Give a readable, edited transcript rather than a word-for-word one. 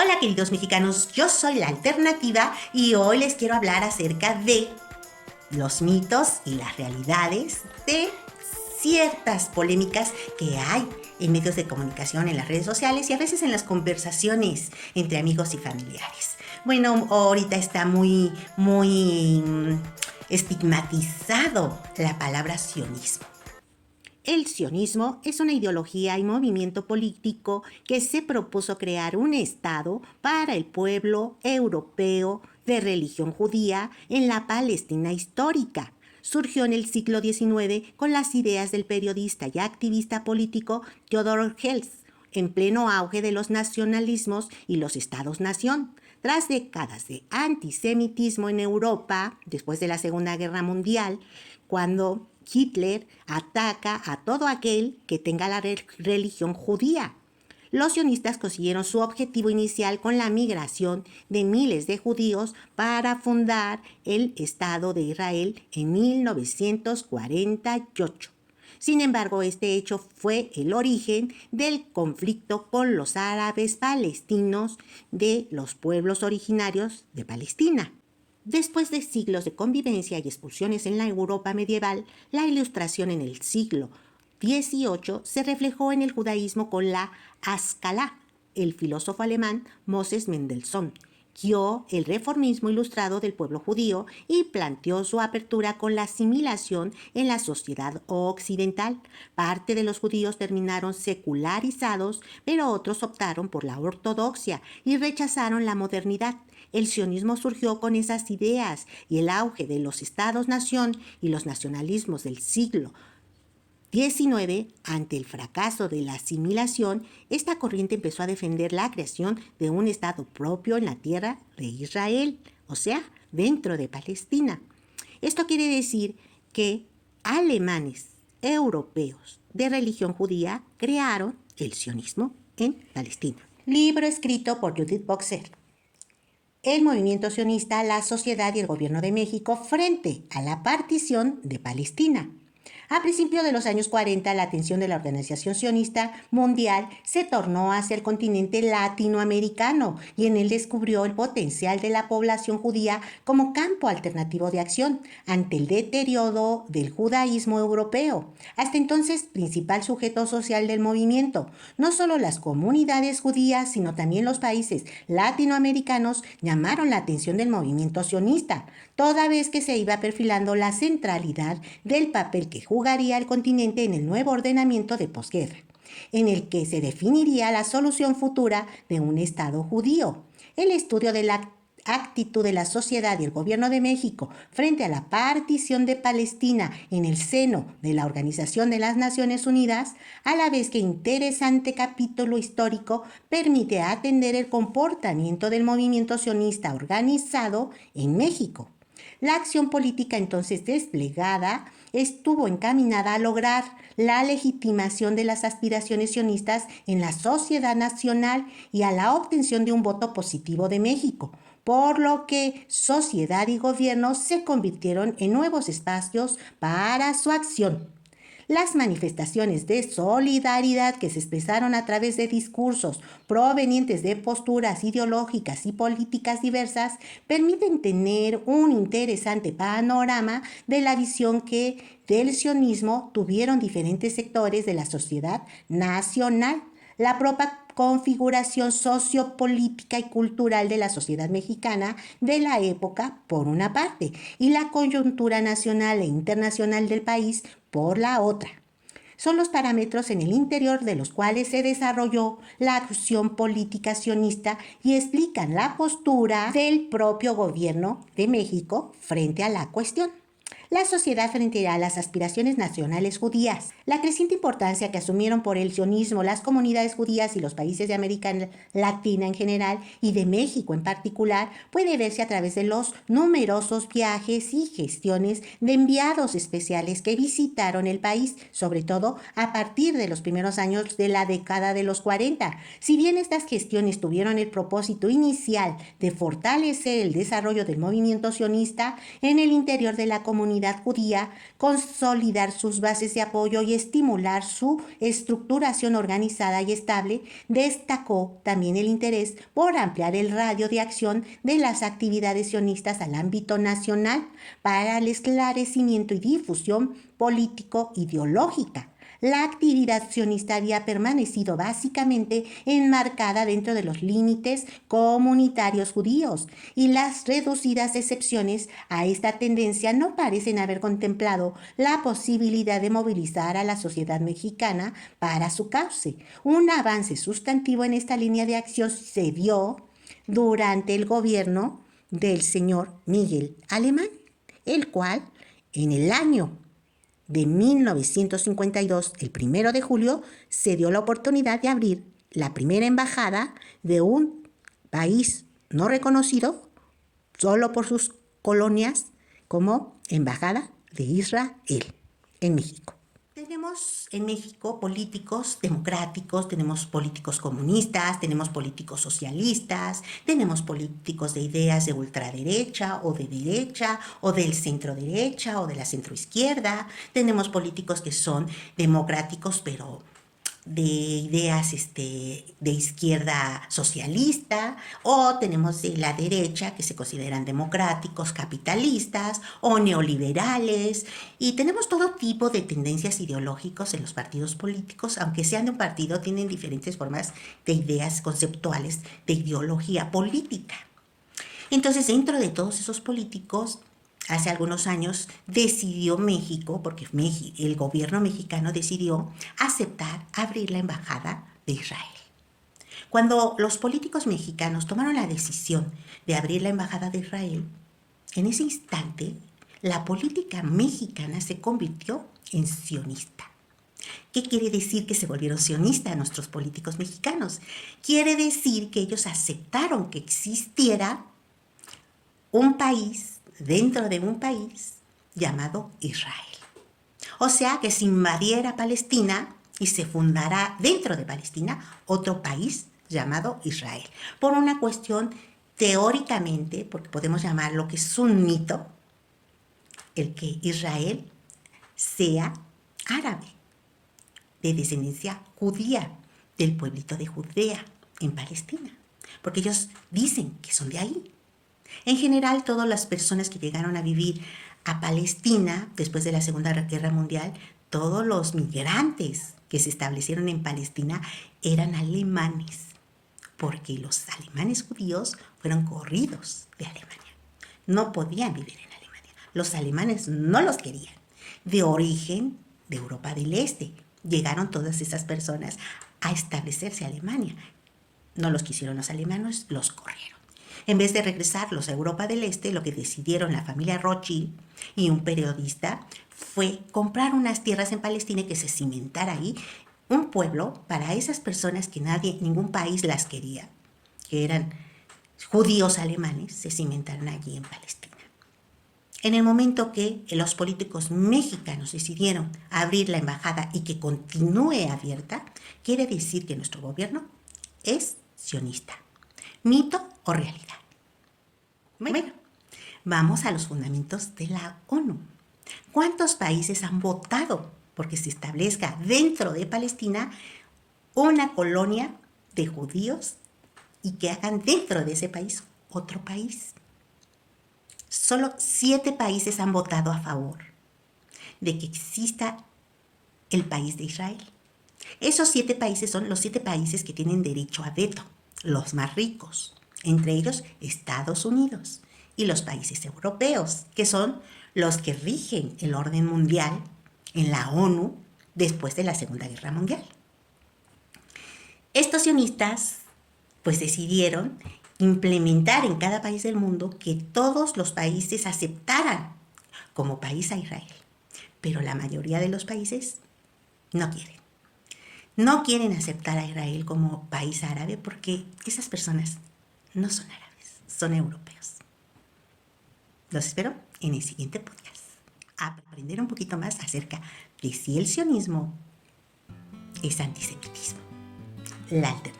Hola queridos mexicanos, yo soy la Alternativa y hoy les quiero hablar acerca de los mitos y las realidades de ciertas polémicas que hay en medios de comunicación, en las redes sociales y a veces en las conversaciones entre amigos y familiares. Bueno, ahorita está muy estigmatizado la palabra sionismo. El sionismo es una ideología y movimiento político que se propuso crear un Estado para el pueblo europeo de religión judía en la Palestina histórica. Surgió en el siglo XIX con las ideas del periodista y activista político Theodor Herzl, en pleno auge de los nacionalismos y los estados-nación. Tras décadas de antisemitismo en Europa, después de la Segunda Guerra Mundial, cuando Hitler ataca a todo aquel que tenga la religión judía. Los sionistas consiguieron su objetivo inicial con la migración de miles de judíos para fundar el Estado de Israel en 1948. Sin embargo, este hecho fue el origen del conflicto con los árabes palestinos de los pueblos originarios de Palestina. Después de siglos de convivencia y expulsiones en la Europa medieval, la Ilustración en el siglo XVIII se reflejó en el judaísmo con la Haskalah. El filósofo alemán Moses Mendelssohn guió el reformismo ilustrado del pueblo judío y planteó su apertura con la asimilación en la sociedad occidental. Parte de los judíos terminaron secularizados, pero otros optaron por la ortodoxia y rechazaron la modernidad. El sionismo surgió con esas ideas y el auge de los estados-nación y los nacionalismos del siglo XIX, ante el fracaso de la asimilación, esta corriente empezó a defender la creación de un Estado propio en la tierra de Israel, o sea, dentro de Palestina. Esto quiere decir que alemanes europeos de religión judía crearon el sionismo en Palestina. Libro escrito por Judith Boxer. El movimiento sionista, la sociedad y el gobierno de México frente a la partición de Palestina. A principios de los años 40, la atención de la Organización Sionista Mundial se tornó hacia el continente latinoamericano y en él descubrió el potencial de la población judía como campo alternativo de acción ante el deterioro del judaísmo europeo, hasta entonces principal sujeto social del movimiento. No solo las comunidades judías, sino también los países latinoamericanos llamaron la atención del movimiento sionista, toda vez que se iba perfilando la centralidad del papel que jugaría el continente en el nuevo ordenamiento de posguerra, en el que se definiría la solución futura de un Estado judío. El estudio de la actitud de la sociedad y el gobierno de México frente a la partición de Palestina en el seno de la Organización de las Naciones Unidas, a la vez que interesante capítulo histórico, permite atender el comportamiento del movimiento sionista organizado en México. La acción política entonces desplegada estuvo encaminada a lograr la legitimación de las aspiraciones sionistas en la sociedad nacional y a la obtención de un voto positivo de México, por lo que sociedad y gobierno se convirtieron en nuevos espacios para su acción. Las manifestaciones de solidaridad que se expresaron a través de discursos provenientes de posturas ideológicas y políticas diversas permiten tener un interesante panorama de la visión que del sionismo tuvieron diferentes sectores de la sociedad nacional. La propia configuración sociopolítica y cultural de la sociedad mexicana de la época, por una parte, y la coyuntura nacional e internacional del país, por la otra. Son los parámetros en el interior de los cuales se desarrolló la acción política sionista y explican la postura del propio gobierno de México frente a la cuestión. La sociedad frente a las aspiraciones nacionales judías. La creciente importancia que asumieron por el sionismo las comunidades judías y los países de América Latina en general y de México en particular puede verse a través de los numerosos viajes y gestiones de enviados especiales que visitaron el país, sobre todo a partir de los primeros años de la década de los 40. Si bien estas gestiones tuvieron el propósito inicial de fortalecer el desarrollo del movimiento sionista en el interior de la comunidad comunidad judía, consolidar sus bases de apoyo y estimular su estructuración organizada y estable, destacó también el interés por ampliar el radio de acción de las actividades sionistas al ámbito nacional para el esclarecimiento y difusión político-ideológica. La actividad sionista había permanecido básicamente enmarcada dentro de los límites comunitarios judíos, y las reducidas excepciones a esta tendencia no parecen haber contemplado la posibilidad de movilizar a la sociedad mexicana para su cauce. Un avance sustantivo en esta línea de acción se dio durante el gobierno del señor Miguel Alemán, el cual en el año de 1952, el 1 de julio, se dio la oportunidad de abrir la primera embajada de un país no reconocido solo por sus colonias como Embajada de Israel en México. Tenemos en México políticos democráticos, tenemos políticos comunistas, tenemos políticos socialistas, tenemos políticos de ideas de ultraderecha o de derecha o del centro derecha o de la centroizquierda, tenemos políticos que son democráticos pero de ideas de izquierda socialista, o tenemos de la derecha que se consideran democráticos, capitalistas o neoliberales, y tenemos todo tipo de tendencias ideológicas en los partidos políticos. Aunque sean de un partido, tienen diferentes formas de ideas conceptuales de ideología política. Entonces, dentro de todos esos políticos, hace algunos años decidió México, porque el gobierno mexicano decidió aceptar abrir la embajada de Israel. Cuando los políticos mexicanos tomaron la decisión de abrir la embajada de Israel, en ese instante la política mexicana se convirtió en sionista. ¿Qué quiere decir que se volvieron sionistas nuestros políticos mexicanos? Quiere decir que ellos aceptaron que existiera un país dentro de un país llamado Israel. O sea, que se invadiera Palestina y se fundara dentro de Palestina otro país llamado Israel. Por una cuestión teóricamente, porque podemos llamarlo que es un mito, el que Israel sea árabe, de descendencia judía, del pueblito de Judea, en Palestina, porque ellos dicen que son de ahí. En general, todas las personas que llegaron a vivir a Palestina después de la Segunda Guerra Mundial, todos los migrantes que se establecieron en Palestina eran alemanes, porque los alemanes judíos fueron corridos de Alemania. No podían vivir en Alemania. Los alemanes no los querían. De origen de Europa del Este, llegaron todas esas personas a establecerse en Alemania. No los quisieron los alemanes, los corrieron. En vez de regresarlos a Europa del Este, lo que decidieron la familia Rothschild y un periodista fue comprar unas tierras en Palestina y que se cimentara ahí un pueblo para esas personas que ningún país las quería, que eran judíos alemanes, se cimentaron allí en Palestina. En el momento que los políticos mexicanos decidieron abrir la embajada y que continúe abierta, quiere decir que nuestro gobierno es sionista. ¿Mito o realidad? Bueno, vamos a los fundamentos de la ONU. ¿Cuántos países han votado porque se establezca dentro de Palestina una colonia de judíos y que hagan dentro de ese país otro país? Solo 7 países han votado a favor de que exista el país de Israel. Esos 7 países son los 7 países que tienen derecho a veto, los más ricos, entre ellos Estados Unidos y los países europeos, que son los que rigen el orden mundial en la ONU después de la Segunda Guerra Mundial. Estos sionistas pues decidieron implementar en cada país del mundo que todos los países aceptaran como país a Israel, pero la mayoría de los países no quieren. No quieren aceptar a Israel como país árabe porque esas personas no son árabes, son europeos. Los espero en el siguiente podcast, a aprender un poquito más acerca de si el sionismo es antisemitismo, la alternativa.